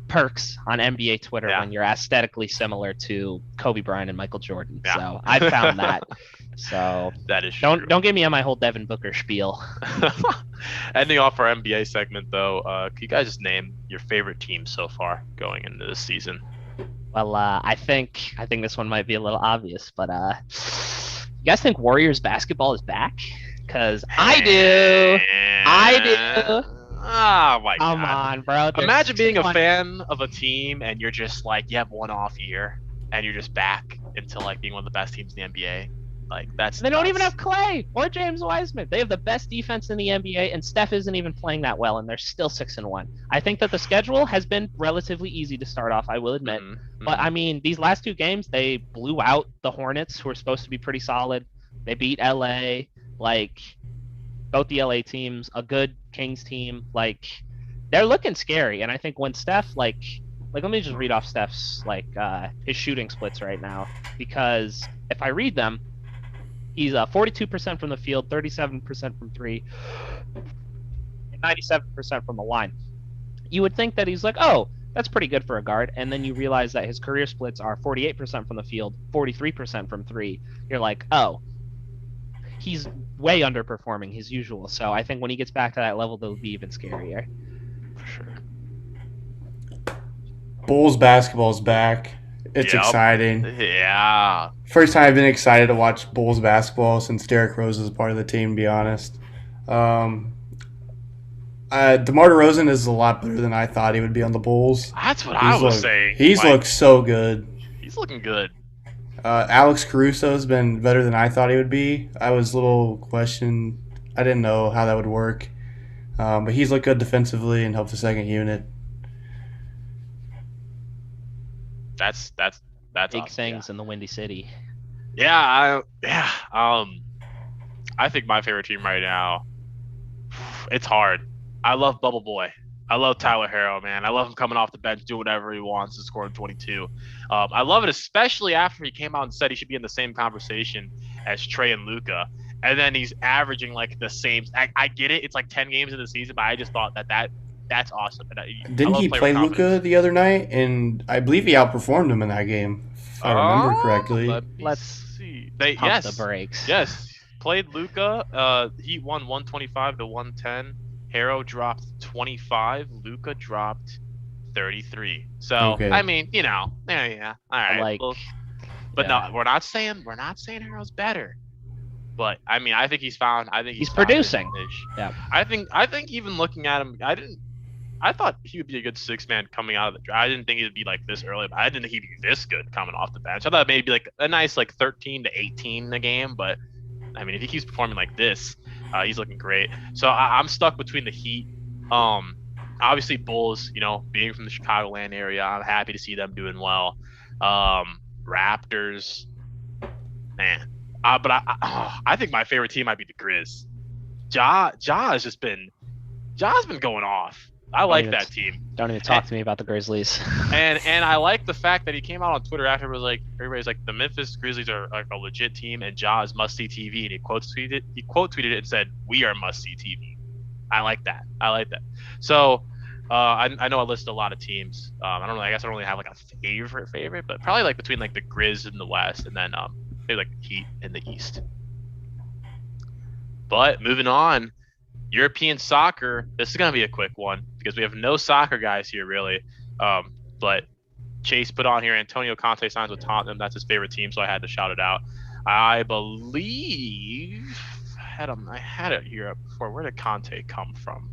perks on NBA Twitter when you're aesthetically similar to Kobe Bryant and Michael Jordan. Yeah. So I found that. So that is true. Don't get me on my whole Devin Booker spiel. Ending off our NBA segment though, can you guys just name your favorite team so far going into this season? Well, I think this one might be a little obvious, but you guys think Warriors basketball is back? Because I do. Oh my God. Come on, bro. Imagine being a fan of a team and you're just like, you have one off year and you're just back into like being one of the best teams in the NBA. Like that's. They don't even have Clay or James Wiseman. They have the best defense in the NBA, and Steph isn't even playing that well, and they're still 6-1. I think that the schedule has been relatively easy to start off, I will admit. But I mean, these last 2 games, they blew out the Hornets, who are supposed to be pretty solid. They beat LA, like both the LA teams, a good Kings team. Like they're looking scary, and I think when Steph like let me just read off Steph's his shooting splits right now, because if I read them. He's 42% from the field, 37% from 3, and 97% from the line. You would think that he's like, oh, that's pretty good for a guard. And then you realize that his career splits are 48% from the field, 43% from 3. You're like, oh, he's way underperforming his usual. So I think when he gets back to that level, they'll be even scarier. For sure. Bulls basketball's back. It's exciting. Yeah. First time I've been excited to watch Bulls basketball since Derrick Rose was a part of the team, to be honest. DeMar DeRozan is a lot better than I thought he would be on the Bulls. That's what I was saying. He's looked so good. He's looking good. Alex Caruso has been better than I thought he would be. I was a little questioned. I didn't know how that would work. But he's looked good defensively and helped the second unit. That's big awesome. Things in the Windy City. Yeah, I think my favorite team right now. It's hard. I love Bubble Boy. I love Tyler Herro, man. I love him coming off the bench, do whatever he wants, and scoring 22. I love it, especially after he came out and said he should be in the same conversation as Trey and Luka, and then he's averaging like the same. I get it. It's like 10 games in the season, but I just thought that's awesome. Didn't he play Luka the other night? And I believe he outperformed him in that game, if I remember correctly. Let's see. Pump the brakes. Yes, played Luka. He won 125 to 110. Herro dropped 25. Luka dropped 33. So okay. I mean, yeah. All right. No, we're not saying Herro's better. But I mean, I think he's producing. Yeah. I think even looking at him, I thought he would be a good 6-man coming out of the draft. I didn't think he'd be like this early, but I didn't think he'd be this good coming off the bench. I thought maybe like a nice 13 to 18 a game, but I mean, if he keeps performing like this, he's looking great. So I'm stuck between the Heat. Obviously Bulls, being from the Chicagoland area, I'm happy to see them doing well. Raptors, man. But I think my favorite team might be the Grizz. Ja's been going off. I like that team. Don't even talk to me about the Grizzlies. and I like the fact that he came out on Twitter after it was like everybody's like the Memphis Grizzlies are like a legit team and Ja is must see TV, and he quote tweeted it and said we are must see TV. I like that. So I know I listed a lot of teams. I don't know. I guess I don't really have like a favorite, but probably like between like the Grizz in the West and then maybe like Heat in the East. But moving on, European soccer. This is gonna be a quick one because we have no soccer guys here really. But Chase put on here Antonio Conte signs with Tottenham. That's his favorite team, so I had to shout it out. I believe I had it here before. Where did Conte come from?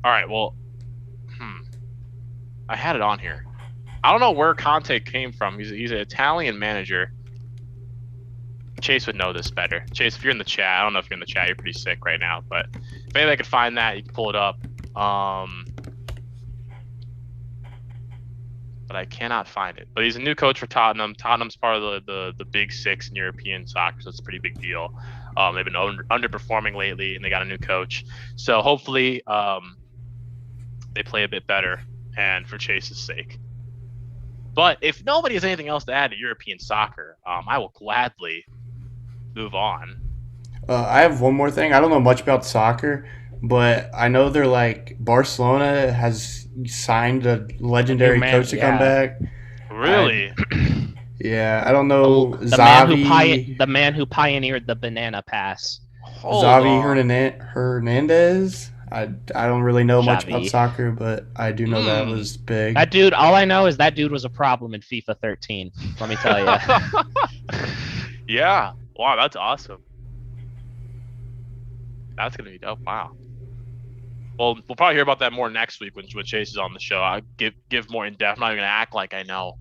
All right, well, I had it on here. I don't know where Conte came from. He's an Italian manager. Chase would know this better. Chase, if you're in the chat, I don't know if you're in the chat. You're pretty sick right now, but if anybody could find that, you can pull it up. But I cannot find it. But he's a new coach for Tottenham. Tottenham's part of the Big Six in European soccer, so it's a pretty big deal. They've been underperforming lately, and they got a new coach. So hopefully, they play a bit better, and for Chase's sake. But if nobody has anything else to add to European soccer, I will gladly move on. I have one more thing. I don't know much about soccer, but I know they're like Barcelona has signed a legendary coach to come back. Really? Yeah, I don't know. The man who pioneered the banana pass. Xavi Hernandez. I don't really know much about soccer, but I do know that was big. That dude, all I know is that dude was a problem in FIFA 13. Let me tell you. Yeah. Wow, that's awesome. That's going to be dope. Wow. Well, we'll probably hear about that more next week when Chase is on the show. I'll give more in depth. I'm not even going to act like I know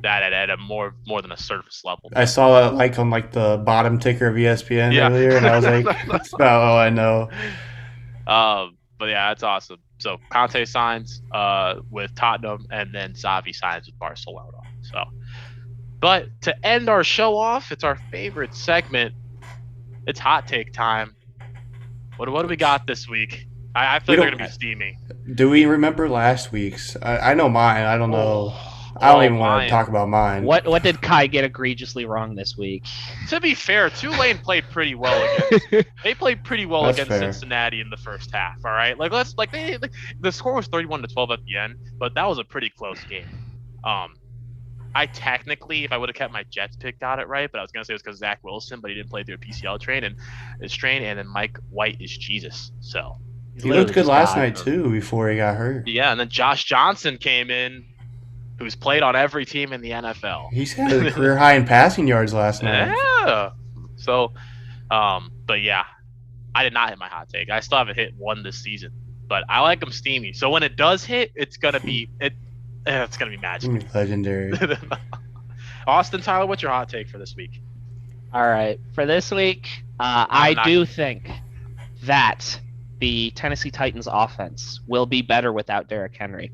that at a more than a surface level. I saw that like on like the bottom ticker of ESPN earlier, and I was like, that's about all I know. But yeah, that's awesome. So Conte signs with Tottenham, and then Xavi signs with Barcelona. So, but to end our show off, it's our favorite segment. It's hot take time. What do we got this week? I feel like they're gonna be steamy. Do we remember last week's? I know mine. I don't know. I don't even want to talk about mine. What did Kai get egregiously wrong this week? To be fair, Tulane played pretty well they played pretty well against Cincinnati in the first half. All right, the score was 31-12 at the end, but that was a pretty close game. I technically, if I would have kept my Jets pick, got it right, but I was gonna say it was because Zach Wilson, but he didn't play through a PCL strain, and then Mike White is Jesus. So he looked good last night too before he got hurt. Yeah, and then Josh Johnson came in, who's played on every team in the NFL. He's had a career high in passing yards last night. Yeah. So, but yeah, I did not hit my hot take. I still haven't hit one this season, but I like them steamy. So when it does hit, it's gonna be magic. Legendary. Austin, Tyler, what's your hot take for this week? All right, for this week, I do think that the Tennessee Titans offense will be better without Derrick Henry.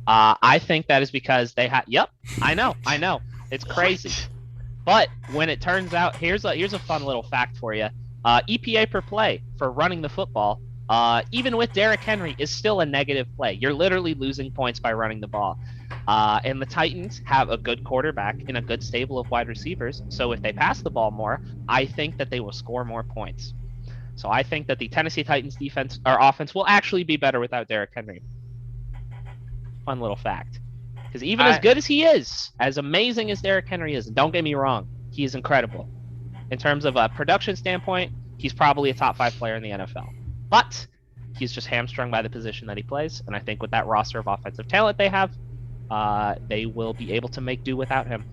I think that is because they have. Yep, I know, it's crazy. But when it turns out, here's a fun little fact for you. EPA per play for running the football, even with Derrick Henry, is still a negative play. You're literally losing points by running the ball. And the Titans have a good quarterback and a good stable of wide receivers. So if they pass the ball more, I think that they will score more points. So I think that the Tennessee Titans defense or offense will actually be better without Derrick Henry. Fun little fact. Because even as good as he is, as amazing as Derrick Henry is, and don't get me wrong, he is incredible. In terms of a production standpoint, he's probably a top 5 player in the NFL. But he's just hamstrung by the position that he plays, and I think with that roster of offensive talent they have, they will be able to make do without him.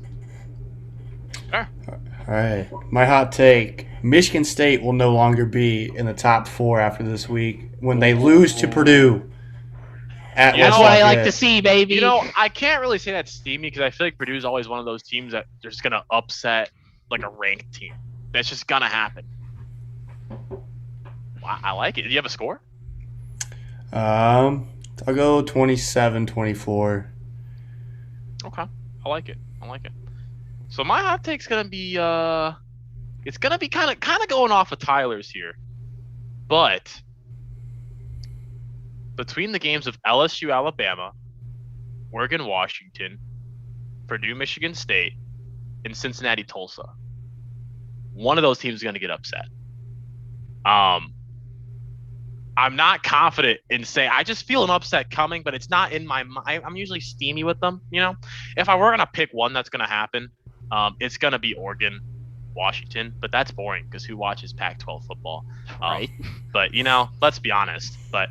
Sure. All right. My hot take, Michigan State will no longer be in the top 4 after this week when they lose to Purdue. That's what I like to see, baby. You know, I can't really say that's steamy because I feel like Purdue's always one of those teams that they're just going to upset like a ranked team. That's just going to happen. I like it. Do you have a score? I'll go 27-24. Okay. I like it. So my hot take's going to be it's going to be kind of going off of Tyler's here. But between the games of LSU Alabama, Oregon Washington, Purdue Michigan State, and Cincinnati Tulsa, one of those teams is going to get upset. I'm not confident in saying. I just feel an upset coming, but it's not in my mind. I'm usually steamy with them. You know, if I were gonna pick one that's gonna happen, it's gonna be Oregon, Washington. But that's boring because who watches Pac-12 football? Right. But you know, let's be honest. But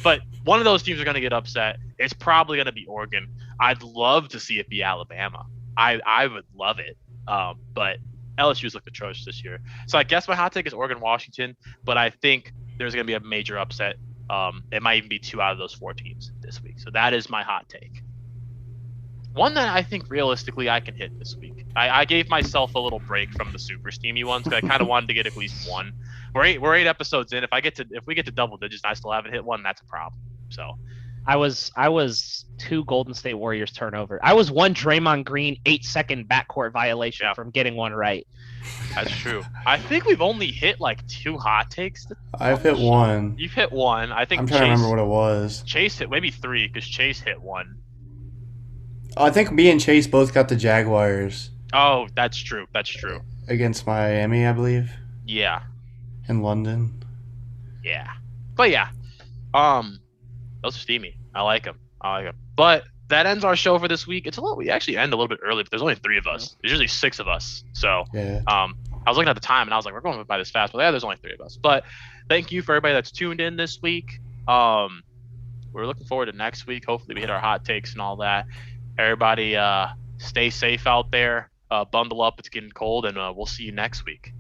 but one of those teams are gonna get upset. It's probably gonna be Oregon. I'd love to see it be Alabama. I would love it. But LSU's looked atrocious this year. So I guess my hot take is Oregon, Washington. But I think there's going to be a major upset. It might even be 2 out of those 4 teams this week. So that is my hot take. One that I think realistically I can hit this week. I gave myself a little break from the super steamy ones because I kind of wanted to get at least one. We're 8 episodes in. If we get to double digits and I still haven't hit one, that's a problem. So I was 2 Golden State Warriors turnover. I was 1 Draymond Green 8-second backcourt violation from getting one right. That's true. I think we've only hit like 2 hot takes. I've hit 1. You've hit 1. I think I'm trying to remember what it was. Chase hit maybe 3 because Chase hit 1. I think me and Chase both got the Jaguars. Oh, that's true. That's true. Against Miami, I believe. Yeah. In London. Yeah. But yeah. Those are steamy. I like them. But that ends our show for this week. We actually end a little bit early, but there's only 3 of us. There's usually 6 of us. So yeah. I was looking at the time and I was like, we're going by this fast, but yeah, there's only 3 of us. But thank you for everybody that's tuned in this week. We're looking forward to next week. Hopefully we hit our hot takes and all that. Everybody stay safe out there. Bundle up. It's getting cold, and we'll see you next week.